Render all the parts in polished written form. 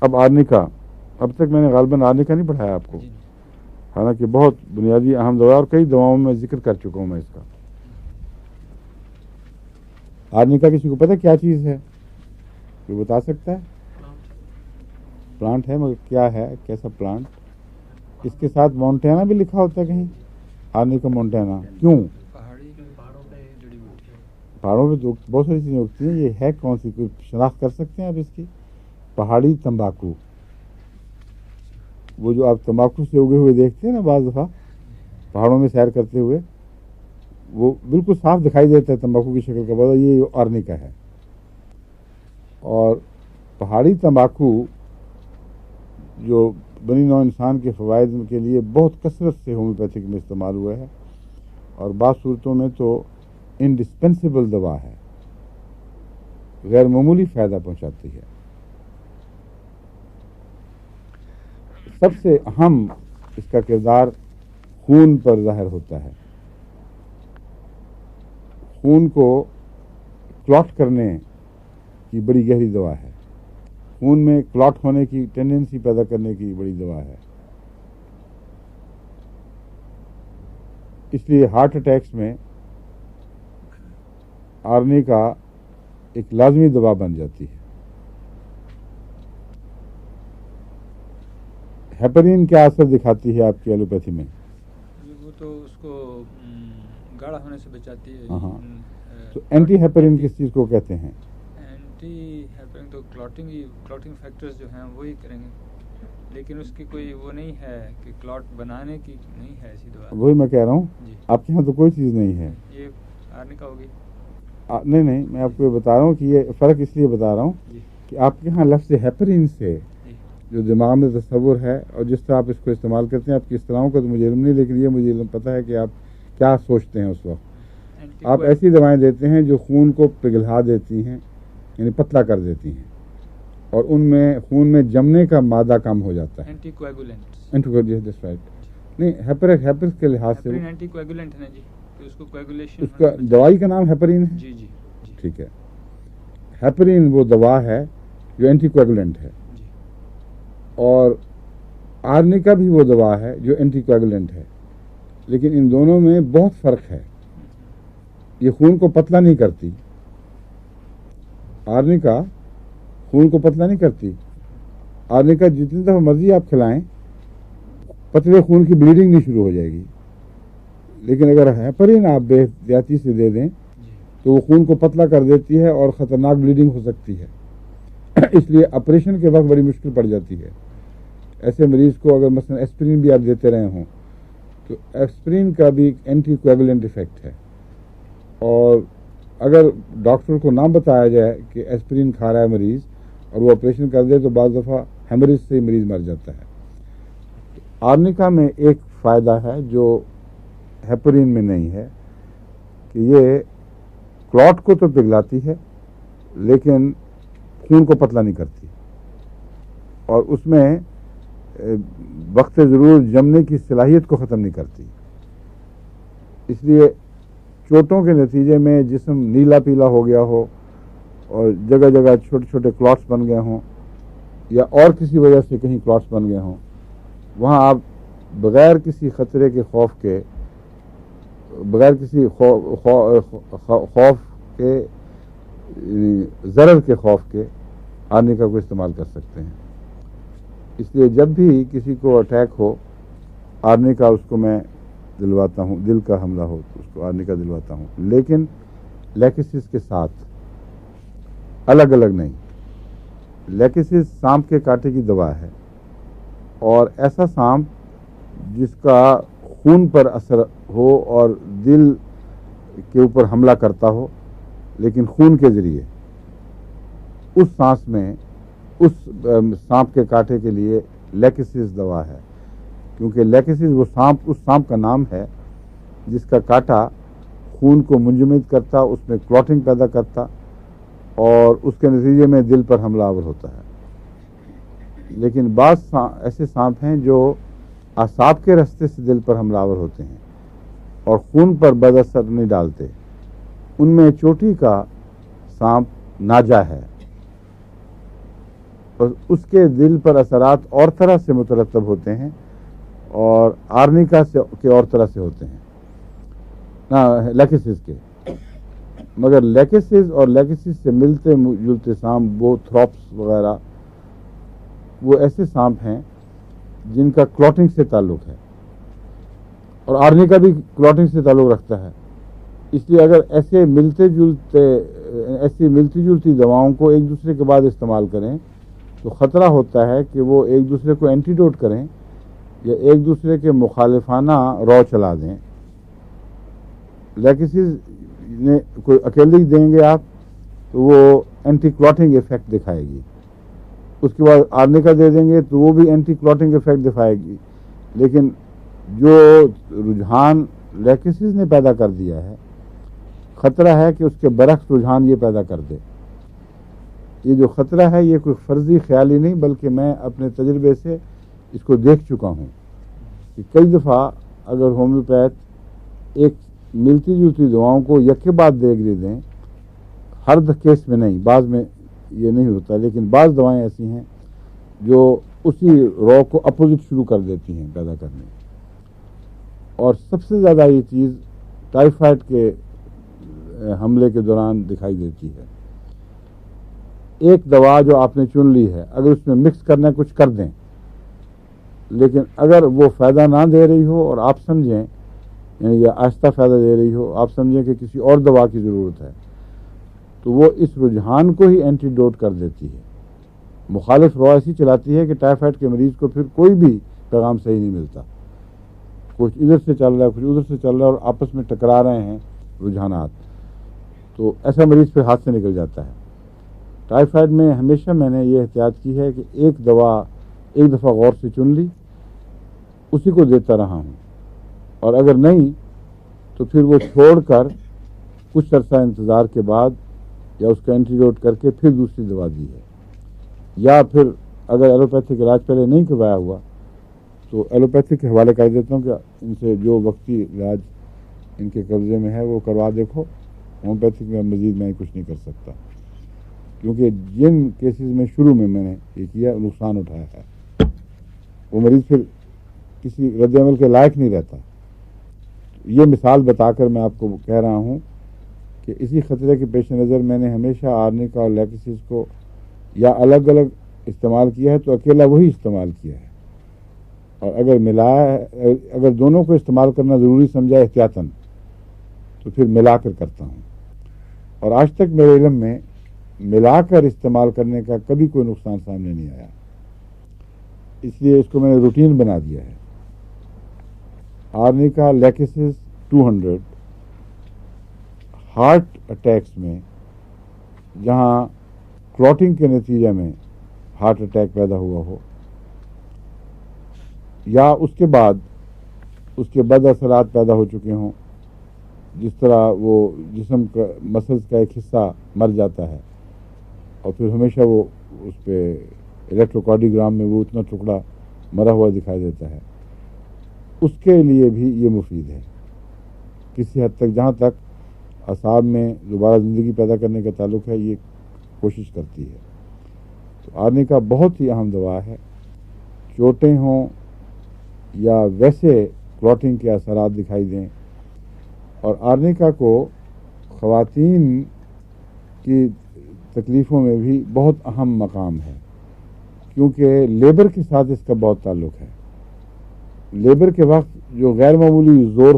اب آرنیکا، اب تک میں نے غالباً آرنیکا نہیں پڑھایا آپ کو، حالانکہ بہت بنیادی اہم دوا اور کئی دواؤں میں ذکر کر چکا ہوں میں اس کا۔ آرنیکا کسی کو پتہ کیا چیز ہے؟ کوئی بتا سکتا ہے؟ پلانٹ ہے، مگر کیا ہے، کیسا پلانٹ؟ اس کے ساتھ مونٹینا بھی لکھا ہوتا ہے کہیں، آرنیکا مونٹینا، کیوں؟ پہاڑوں پہ تو بہت ساری چیزیں اگتی ہیں، یہ ہے کون سی، کوئی شناخت کر سکتے ہیں آپ اس کی؟ پہاڑی تمباکو، وہ جو آپ تمباکو سے اگے ہوئے دیکھتے ہیں نا بعض دفعہ پہاڑوں میں سیر کرتے ہوئے، وہ بالکل صاف دکھائی دیتا ہے تمباکو کی شکل کا، بتا یہ آرنیکا ہے۔ اور پہاڑی تمباکو جو بنی نوع انسان کے فوائد کے لیے بہت کثرت سے ہومیوپیتھک میں استعمال ہوا ہے، اور بعض صورتوں میں تو انڈسپینسیبل دوا ہے، غیر معمولی فائدہ پہنچاتی ہے۔ سب سے اہم اس کا کردار خون پر ظاہر ہوتا ہے۔ خون کو کلاٹ کرنے کی بڑی گہری دوا ہے، خون میں کلاٹ ہونے کی ٹینڈنسی پیدا کرنے کی بڑی دوا ہے۔ اس لیے ہارٹ اٹیکس میں آرنیکا ایک لازمی دوا بن جاتی ہے۔ ہیپرین کیا اثر دکھاتی ہے آپ کی ایلوپیتھی میں؟ وہ تو اس کو گاڑھا ہونے سے بچاتی ہے۔ ہاں، تو اینٹی ہیپرین کس چیز کو کہتے ہیں؟ اینٹی ہیپرین تو کلاٹنگ فیکٹرز جو ہیں وہی کریں گے، لیکن اس کی کوئی وہ نہیں ہے کہ کلاٹ بنانے کی نہیں ہے ایسی دوا۔ وہی میں کہہ رہا ہوں، جی آپ کے یہاں تو کوئی چیز نہیں ہے۔ یہ آرنیکا ہوگی؟ نہیں، میں آپ کو یہ بتا رہا ہوں کہ یہ فرق اس لیے بتا رہا ہوں کہ آپ کے یہاں لفظ ہیپرین سے جو دماغ میں تصور ہے اور جس طرح آپ اس کو استعمال کرتے ہیں، آپ کی اصطلاحوں کا تو مجھے علم نہیں، لیکن یہ مجھے علم پتہ ہے کہ آپ کیا سوچتے ہیں اس وقت۔ آپ ایسی دوائیں دیتے ہیں جو خون کو پگھلا دیتی ہیں، یعنی پتلا کر دیتی ہیں، اور ان میں خون میں جمنے کا مادہ کم ہو جاتا ہے۔ اینٹی کویگولنٹ نہیں، ہیپرس کے لحاظ سے اینٹی کویگولنٹ ہے نا جی، تو اس کو کویگولیشن، اس کا دوائی کا نام ہیپرین ہے۔ جی جی ٹھیک ہے، ہیپرین وہ دوا ہے جو اینٹی کویگولنٹ ہے، اور آرنیکا بھی وہ دوا ہے جو اینٹی کویگولنٹ ہے، لیکن ان دونوں میں بہت فرق ہے۔ یہ خون کو پتلا نہیں کرتی، آرنیکا خون کو پتلا نہیں کرتی۔ آرنیکا جتنی دفعہ مرضی آپ کھلائیں، پتلے خون کی بلیڈنگ نہیں شروع ہو جائے گی، لیکن اگر ہیپرین آپ بے احتیاطی سے دے دیں تو وہ خون کو پتلا کر دیتی ہے اور خطرناک بلیڈنگ ہو سکتی ہے۔ اس لیے آپریشن کے وقت بڑی مشکل پڑ جاتی ہے ایسے مریض کو۔ اگر مثلا ایسپرین بھی آپ دیتے رہے ہوں تو ایسپرین کا بھی ایک اینٹی کویگولنٹ ایفیکٹ ہے، اور اگر ڈاکٹر کو نہ بتایا جائے کہ ایسپرین کھا رہا ہے مریض اور وہ آپریشن کر دے تو بعض دفعہ ہیمریج سے مریض مر جاتا ہے۔ آرنیکا میں ایک فائدہ ہے جو ہیپرین میں نہیں ہے، کہ یہ کلاٹ کو تو پگھلاتی ہے لیکن خون کو پتلا نہیں کرتی، اور اس میں وقت ضرور جمنے کی صلاحیت کو ختم نہیں کرتی۔ اس لیے چوٹوں کے نتیجے میں جسم نیلا پیلا ہو گیا ہو اور جگہ جگہ چھوٹے چھوٹے کلاٹس بن گئے ہوں، یا اور کسی وجہ سے کہیں کلاٹس بن گئے ہوں، وہاں آپ بغیر کسی خطرے کے خوف کے، بغیر کسی خوف کے، ضرر کے خوف کے آرنیکا کو استعمال کر سکتے ہیں۔ اس لیے جب بھی کسی کو اٹیک ہو، آرنیکا اس کو میں دلواتا ہوں، دل کا حملہ ہو تو اس کو آرنیکا دلواتا ہوں، لیکن لیکسس کے ساتھ، الگ الگ نہیں۔ لیکسس سانپ کے کانٹے کی دوا ہے، اور ایسا سانپ جس کا خون پر اثر ہو اور دل کے اوپر حملہ کرتا ہو لیکن خون کے ذریعے، اس سانس میں اس سانپ کے کانٹے کے لیے لیکسس دوا ہے، کیونکہ لیکسس وہ سانپ، اس سانپ کا نام ہے جس کا کانٹا خون کو منجمد کرتا، اس میں کلاٹنگ پیدا کرتا، اور اس کے نتیجے میں دل پر حملہ آور ہوتا ہے۔ لیکن بعض ایسے سانپ ہیں جو اعصاب کے راستے سے دل پر حملہ آور ہوتے ہیں اور خون پر بد اثر نہیں ڈالتے۔ ان میں چوٹی کا سانپ ناجا ہے، بس اس کے دل پر اثرات اور طرح سے مترتب ہوتے ہیں اور آرنیکا سے کے اور طرح سے ہوتے ہیں نا لیکسس کے. مگر لیکسس اور لیکسس سے ملتے جلتے سانپ وہ تھروپس وغیرہ وہ ایسے سانپ ہیں جن کا کلوٹنگ سے تعلق ہے اور آرنیکا بھی کلوٹنگ سے تعلق رکھتا ہے. اس لیے اگر ایسی ملتی جلتی دواؤں کو ایک دوسرے کے بعد استعمال کریں تو خطرہ ہوتا ہے کہ وہ ایک دوسرے کو اینٹیڈوٹ کریں یا ایک دوسرے کے مخالفانہ رو چلا دیں. لیکسز نے کوئی اکیلی دیں گے آپ تو وہ اینٹی کلوٹنگ ایفیکٹ دکھائے گی. اس کے بعد آرنیکا دے دیں گے تو وہ بھی اینٹی کلوٹنگ ایفیکٹ دکھائے گی. لیکن جو رجحان لیکسز نے پیدا کر دیا ہے خطرہ ہے کہ اس کے برعکس رجحان یہ پیدا کر دے. یہ جو خطرہ ہے یہ کوئی فرضی خیالی نہیں بلکہ میں اپنے تجربے سے اس کو دیکھ چکا ہوں کہ کئی دفعہ اگر ہومیوپیتھ ایک ملتی جلتی دواؤں کو یک کے بعد دے دیں ہر کیس میں نہیں بعض میں یہ نہیں ہوتا لیکن بعض دوائیں ایسی ہیں جو اسی رو کو اپوزٹ شروع کر دیتی ہیں پیدا کرنے. اور سب سے زیادہ یہ چیز ٹائیفائڈ کے حملے کے دوران دکھائی دیتی ہے. ایک دوا جو آپ نے چن لی ہے اگر اس میں مکس کرنا کچھ کر دیں لیکن اگر وہ فائدہ نہ دے رہی ہو اور آپ سمجھیں یعنی یہ آہستہ فائدہ دے رہی ہو آپ سمجھیں کہ کسی اور دوا کی ضرورت ہے تو وہ اس رجحان کو ہی اینٹیڈوٹ کر دیتی ہے. مخالف رو ایسی چلاتی ہے کہ ٹائیفائڈ کے مریض کو پھر کوئی بھی پیغام صحیح نہیں ملتا. کچھ ادھر سے چل رہا ہے کچھ ادھر سے چل رہا ہے اور آپس میں ٹکرا رہے ہیں رجحانات تو ایسا مریض پھر ہاتھ سے نکل جاتا ہے. ٹائیفائڈ میں ہمیشہ میں نے یہ احتیاط کی ہے کہ ایک دوا ایک دفعہ غور سے چن لی اسی کو دیتا رہا ہوں اور اگر نہیں تو پھر وہ چھوڑ کر کچھ عرصہ انتظار کے بعد یا اس کا اینٹیڈوٹ کر کے پھر دوسری دوا دی ہے. یا پھر اگر ایلوپیتھک علاج پہلے نہیں کروایا ہوا تو ایلوپیتھک کے حوالے کر دیتا ہوں کہ ان سے جو وقتی علاج ان کے قبضے میں ہے وہ کروا دیکھو. ہومیوپیتھک میں مزید میں کچھ نہیں کر سکتا کیونکہ جن کیسز میں شروع میں نے یہ کیا نقصان اٹھایا ہے وہ مریض پھر کسی رد عمل کے لائق نہیں رہتا. یہ مثال بتا کر میں آپ کو کہہ رہا ہوں کہ اسی خطرے کے پیش نظر میں نے ہمیشہ آرنیکا اور لیکسس کو یا الگ الگ استعمال کیا ہے تو اکیلا وہی استعمال کیا ہے اور اگر دونوں کو استعمال کرنا ضروری سمجھا احتیاطاً تو پھر ملا کر کرتا ہوں. اور آج تک میرے علم میں ملا کر استعمال کرنے کا کبھی کوئی نقصان سامنے نہیں آیا. اس لیے اس کو میں نے روٹین بنا دیا ہے. آرنیکا لیکسس 200 ہارٹ اٹیکس میں جہاں کلوٹنگ کے نتیجے میں ہارٹ اٹیک پیدا ہوا ہو یا اس کے بعد اس کے بد اثرات پیدا ہو چکے ہوں جس طرح وہ جسم کا مسلز کا ایک حصہ مر جاتا ہے اور پھر ہمیشہ وہ اس پہ الیکٹروکارڈیوگرام میں وہ اتنا ٹکڑا مرا ہوا دکھائی دیتا ہے اس کے لیے بھی یہ مفید ہے کسی حد تک. جہاں تک اعصاب میں دوبارہ زندگی پیدا کرنے کا تعلق ہے یہ کوشش کرتی ہے. تو آرنیکا بہت ہی اہم دوا ہے. چوٹیں ہوں یا ویسے کلوٹنگ کے اثرات دکھائی دیں اور آرنیکا کو خواتین کی تکلیفوں میں بھی بہت اہم مقام ہے کیونکہ لیبر کے ساتھ اس کا بہت تعلق ہے. لیبر کے وقت جو غیر معمولی زور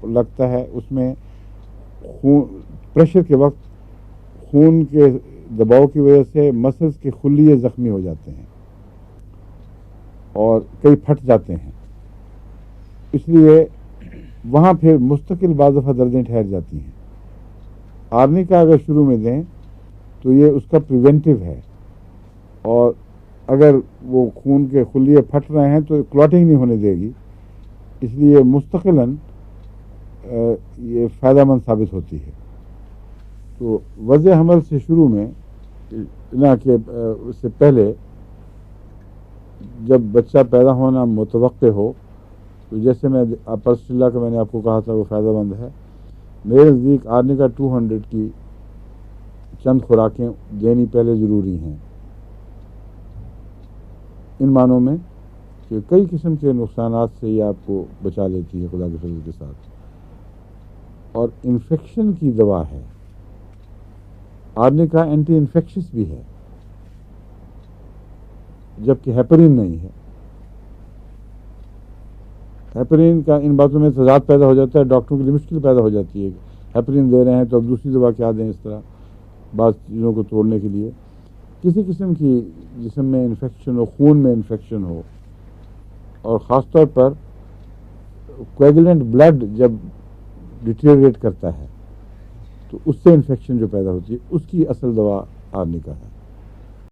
لگتا ہے اس میں پریشر کے وقت خون کے دباؤ کی وجہ سے مسلز کے خلیے زخمی ہو جاتے ہیں اور کئی پھٹ جاتے ہیں. اس لیے وہاں پھر مستقل بعض دفعہ دردیں ٹھہر جاتی ہیں. آرنیکا اگر شروع میں دیں تو یہ اس کا پریونٹیو ہے اور اگر وہ خون کے خلیے پھٹ رہے ہیں تو کلوٹنگ نہیں ہونے دے گی. اس لیے مستقلاً یہ فائدہ مند ثابت ہوتی ہے. تو وضع حمل سے شروع میں نہ کہ اس سے پہلے جب بچہ پیدا ہونا متوقع ہو تو جیسے میں پرسٹلا کا میں نے آپ کو کہا تھا وہ فائدہ مند ہے. میرے نزدیک آرنیکا 200 کی چند خوراکیں دینی پہلے ضروری ہیں. ان معنوں میں کہ کئی قسم کے نقصانات سے یہ آپ کو بچا لیتی ہے خدا کے فضل کے ساتھ، اور انفیکشن کی دوا ہے۔ آرنیکا اینٹی انفیکشس بھی ہے، جبکہ ہیپرین نہیں ہے۔ ہیپرین کا ان باتوں میں تضاد پیدا ہو جاتا ہے، ڈاکٹروں کے لیے مشکل پیدا ہو جاتی ہے کہ ہیپرین دے رہے ہیں تو اب دوسری دوا کیا دیں، اس طرح بعض چیزوں کو توڑنے کے لیے۔ کسی قسم کی جسم میں انفیکشن ہو، خون میں انفیکشن ہو، اور خاص طور پر کویگولنٹ بلڈ جب ڈیٹیریٹ کرتا ہے تو اس سے انفیکشن جو پیدا ہوتی ہے، اس کی اصل دوا آرنیکا ہے۔